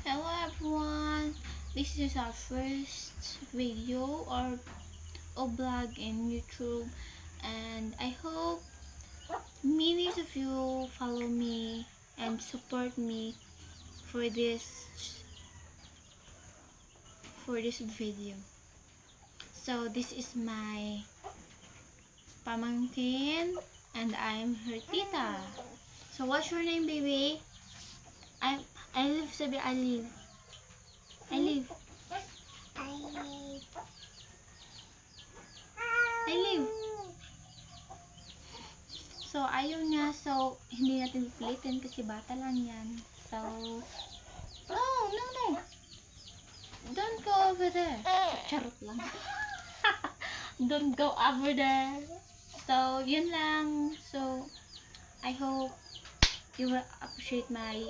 Hello everyone, this is our first video or vlog in YouTube, and I hope millions of you follow me and support me for this video. So this is my pamangkin and I'm her tita. So what's your name, baby? I live, sabi I live. I live. So, ayaw niya. So, hindi natin pilitin kasi bata lang yan. So, no. Don't go over there. Charot lang. Don't go over there. So, yun lang. So, I hope you will appreciate my